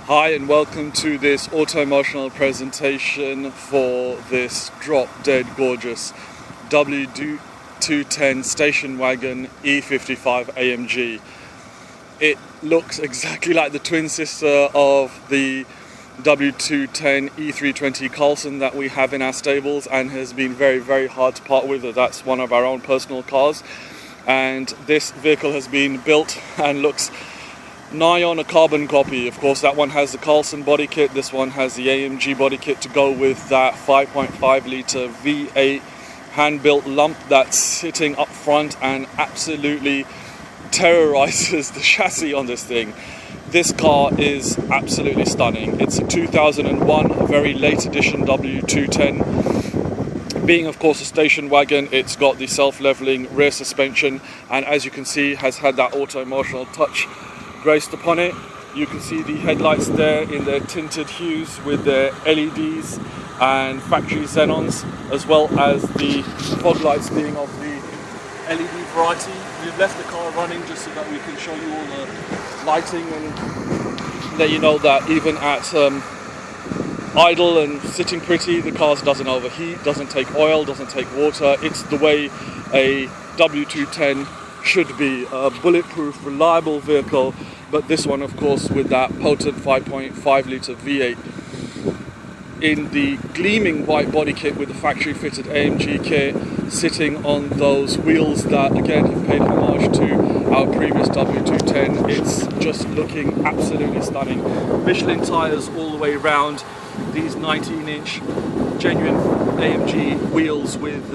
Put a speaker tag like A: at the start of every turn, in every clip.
A: Hi and welcome to this auto-emotional presentation for this drop-dead gorgeous W210 station wagon E55 AMG. It looks exactly like the twin sister of the W210 E55 AMG that we have in our stables and has been very hard to part with. That's one of our own personal cars, and this vehicle has been built and looks nigh on a carbon copy. Of course, that one has the �𝗠𝗢𝗠 body kit, this one has the AMG body kit to go with that 5.5 litre V8 hand-built lump that's sitting up front and absolutely terrorizes the chassis on this thing. This car is absolutely stunning. It's a 2001 very late edition W210. Being of course a station wagon, it's got the self-leveling rear suspension, and as you can see has had that auto-emotional touch graced upon it. You can see the headlights there in their tinted hues with their LEDs and factory xenons, as well as the fog lights being of the LED variety. We've left the car running just so that we can show you all the lighting and let you know that even at idle and sitting pretty, the car doesn't overheat, doesn't take oil, doesn't take water. It's the way a W210 should be, a bulletproof, reliable vehicle, but this one of course with that potent 5.5 litre V8 in the gleaming white body kit with the factory fitted AMG kit, sitting on those wheels that again have paid homage to our previous W210. It's just looking absolutely stunning. Michelin tyres all the way around, these 19-inch genuine AMG wheels with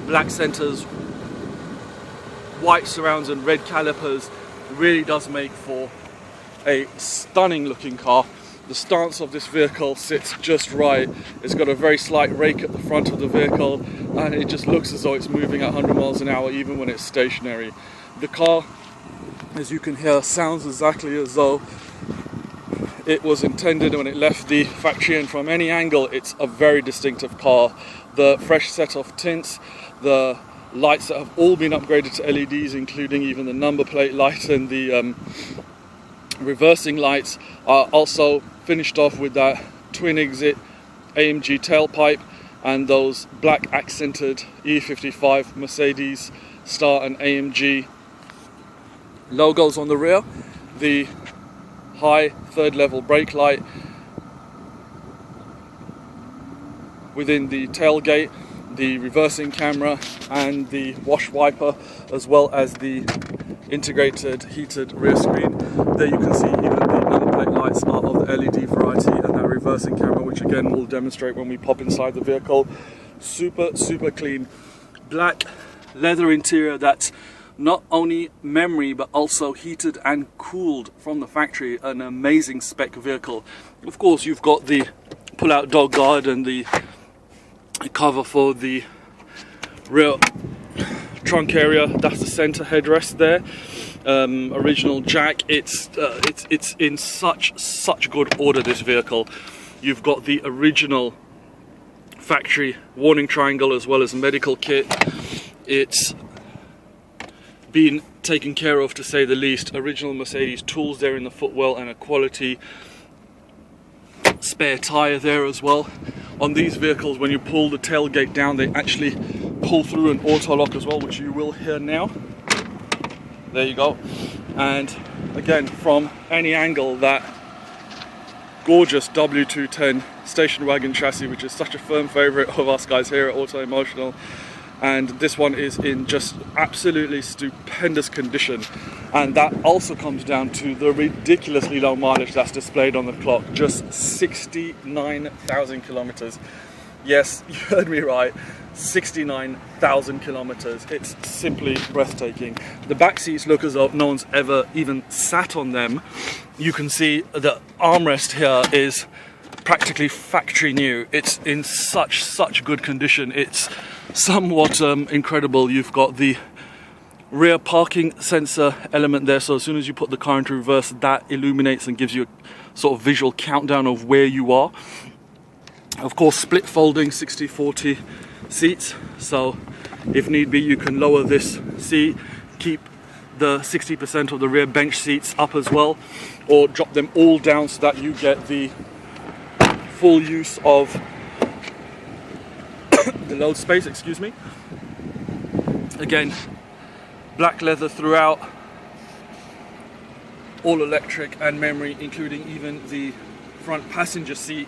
A: black centres, white surrounds and red calipers really does make for a stunning looking car. The stance of this vehicle sits just right. It's got a very slight rake at the front of the vehicle and it just looks as though it's moving at 100 miles an hour even when it's stationary. The car, as you can hear, sounds exactly as though it was intended when it left the factory, and from any angle it's a very distinctive car. The fresh set of tints, the lights that have all been upgraded to LEDs, including even the number plate light and the reversing lights, are also finished off with that twin exit AMG tailpipe and those black accented E55 Mercedes Star and AMG logos on the rear, the high third level brake light within the tailgate, the reversing camera and the wash wiper, as well as the integrated heated rear screen. There you can see even the number plate lights are of the LED variety, and that reversing camera, which again we'll demonstrate when we pop inside the vehicle. Super clean black leather interior that's not only memory but also heated and cooled from the factory. An amazing spec vehicle. Of course you've got the pull out dog guard and the cover for the rear trunk area. That's the center headrest there. Original jack. It's in such good order, this vehicle. You've got the original factory warning triangle as well as medical kit. It's been taken care of, to say the least. Original Mercedes tools there in the footwell and a quality spare tire there as well. On these vehicles, when you pull the tailgate down, they actually pull through an auto lock as well, which you will hear now. There you go. And again, from any angle, that gorgeous W210 station wagon chassis, which is such a firm favorite of us guys here at Auto Emotional, and this one is in just absolutely stupendous condition, and that also comes down to the ridiculously low mileage that's displayed on the clock. Just 69,000 kilometers. Yes, you heard me right, 69,000 kilometers. It's simply breathtaking. The back seats look as though no one's ever even sat on them. You can see the armrest here is practically factory new. It's in such good condition. It's somewhat incredible. You've got the rear parking sensor element there, so as soon as you put the car into reverse, that illuminates and gives you a sort of visual countdown of where you are. Of course, split folding 60/40 seats, so if need be you can lower this seat, keep the 60% of the rear bench seats up as well. or drop them all down so that you get the full use of the load space, excuse me. Again, black leather throughout, all electric and memory, including even the front passenger seat.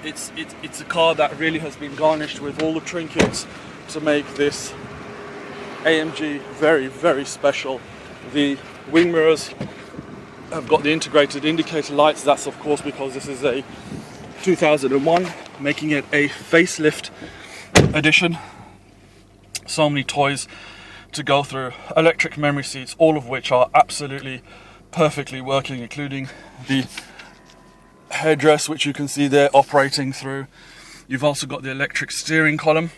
A: It's a car that really has been garnished with all the trinkets to make this AMG very, very special. The wing mirrors have got the integrated indicator lights. That's of course because this is a 2001, making it a facelift edition. So many toys to go through. Electric memory seats, all of which are absolutely perfectly working, including the headrest, which you can see there operating through. You've also got the electric steering column,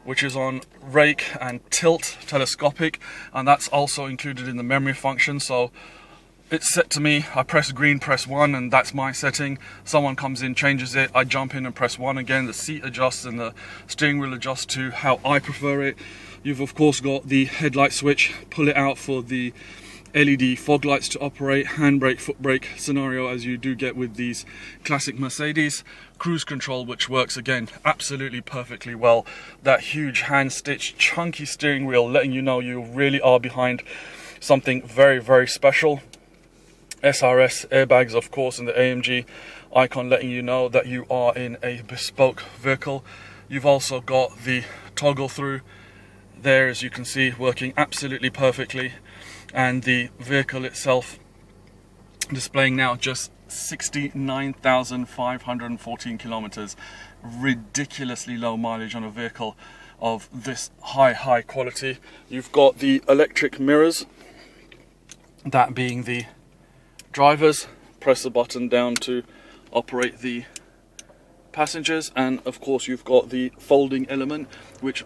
A: which is on rake and tilt, telescopic, and that's also included in the memory function. So it's set to me, I press green, press 1, and that's my setting. Someone comes in, changes it, I jump in and press 1 again. The seat adjusts and the steering wheel adjusts to how I prefer it. You've of course got the headlight switch, pull it out for the LED fog lights to operate, handbrake, foot brake scenario as you do get with these classic Mercedes. Cruise control, which works again absolutely perfectly well. That huge hand stitched chunky steering wheel letting you know you really are behind something very, very special. SRS airbags of course in the AMG icon letting you know that you are in a bespoke vehicle. You've also got the toggle through there, as you can see, working absolutely perfectly, and the vehicle itself displaying now just 69,514 kilometers. Ridiculously low mileage on a vehicle of this high quality. You've got the electric mirrors, that being the drivers. Press the button down to operate the passengers, and of course you've got the folding element, which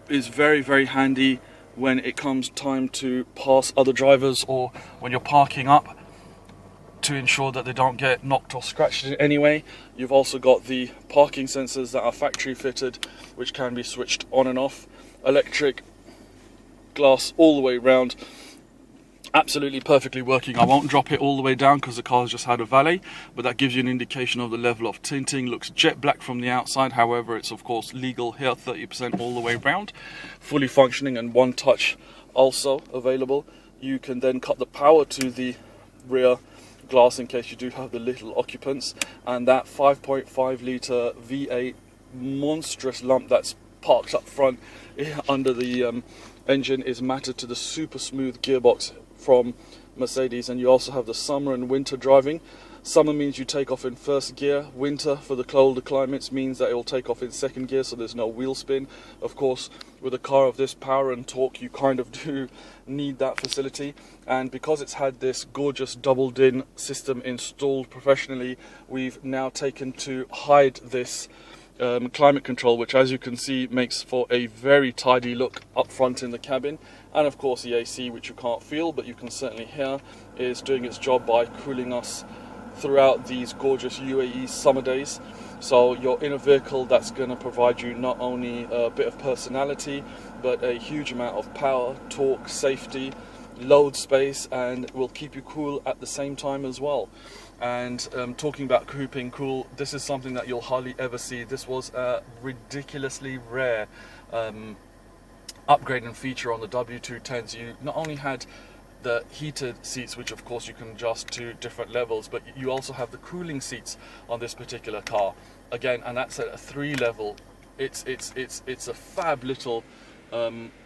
A: is very, very handy when it comes time to pass other drivers or when you're parking up, to ensure that they don't get knocked or scratched in any way. You've also got the parking sensors that are factory fitted, which can be switched on and off. Electric glass all the way around, absolutely perfectly working. I won't drop it all the way down because the car's just had a valet, but that gives you an indication of the level of tinting. Looks jet black from the outside, however it's of course legal here, 30% all the way around. Fully functioning and one touch also available. You can then cut the power to the rear glass in case you do have the little occupants, and that 5.5 litre V8 monstrous lump that's parked up front under the engine is matted to the super smooth gearbox from Mercedes. And you also have the summer and winter driving. Summer means you take off in first gear. Winter, for the colder climates, means that it will take off in second gear, so there's no wheel spin. Of course, with a car of this power and torque, you kind of do need that facility. And because it's had this gorgeous double din system installed professionally, we've now taken to hide this climate control, which as you can see makes for a very tidy look up front in the cabin. And of course the AC, which you can't feel but you can certainly hear, is doing its job by cooling us throughout these gorgeous UAE summer days. So you're in a vehicle that's going to provide you not only a bit of personality, but a huge amount of power, torque, safety, load space, and will keep you cool at the same time as well. And talking about keeping cool, this is something that you'll hardly ever see. This was a ridiculously rare upgrade and feature on the W210s. You not only had the heated seats, which of course you can adjust to different levels, but you also have the cooling seats on this particular car again, and that's at a 3 level. It's a fab little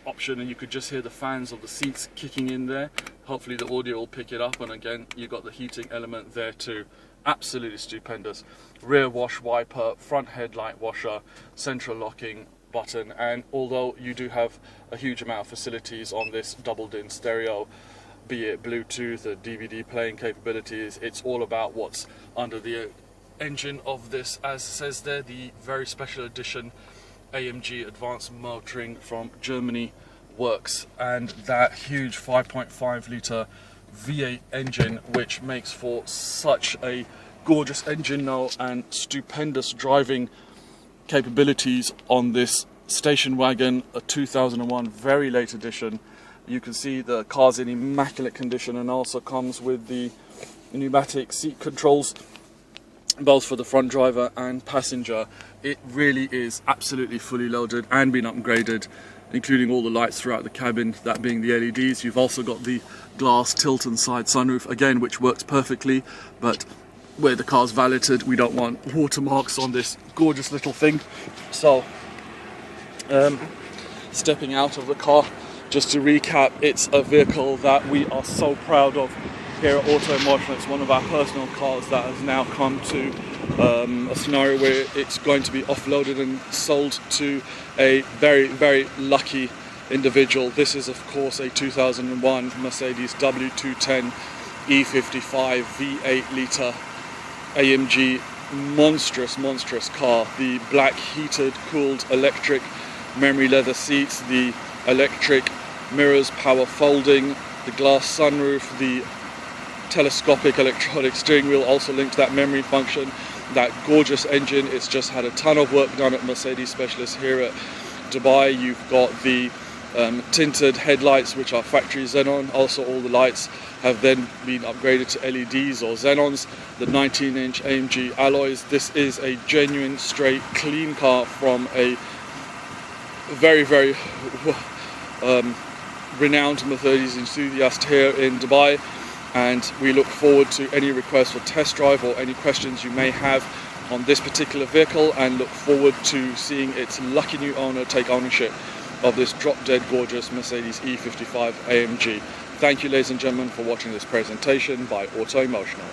A: option, and you could just hear the fans of the seats kicking in there. Hopefully the audio will pick it up, and again you got the heating element there too. Absolutely stupendous. Rear wash wiper, front headlight washer, central locking button, and although you do have a huge amount of facilities on this double din stereo, be it Bluetooth or DVD playing capabilities, it's all about what's under the engine of this, as says there, the very special edition AMG advanced motoring from Germany works, and that huge 5.5 litre V8 engine, which makes for such a gorgeous engine now and stupendous driving capabilities on this station wagon, a 2001 very late edition. You can see the car's in immaculate condition, and also comes with the pneumatic seat controls, both for the front driver and passenger. It really is absolutely fully loaded and been upgraded, including all the lights throughout the cabin, that being the LEDs. You've also got the glass tilt and side sunroof, again, which works perfectly, but where the car's valeted, we don't want watermarks on this gorgeous little thing. So, stepping out of the car, just to recap, it's a vehicle that we are so proud of here at Auto Emotional. It's one of our personal cars that has now come to a scenario where it's going to be offloaded and sold to a very, very lucky individual. This is, of course, a 2001 Mercedes W210 E55 V8 litre AMG, monstrous car. The black heated, cooled electric memory leather seats, the electric mirrors, power folding, the glass sunroof, the telescopic electronic steering wheel also linked to that memory function, that gorgeous engine. It's just had a ton of work done at Mercedes specialists here at Dubai. You've got the tinted headlights, which are factory xenon. Also, all the lights have then been upgraded to LEDs or xenons. The 19-inch AMG alloys. This is a genuine, straight, clean car from a very, very renowned Mercedes enthusiast here in Dubai, and we look forward to any requests for test drive or any questions you may have on this particular vehicle, and look forward to seeing its lucky new owner take ownership of this drop-dead gorgeous Mercedes E55 AMG. Thank you, ladies and gentlemen, for watching this presentation by Auto Emotional.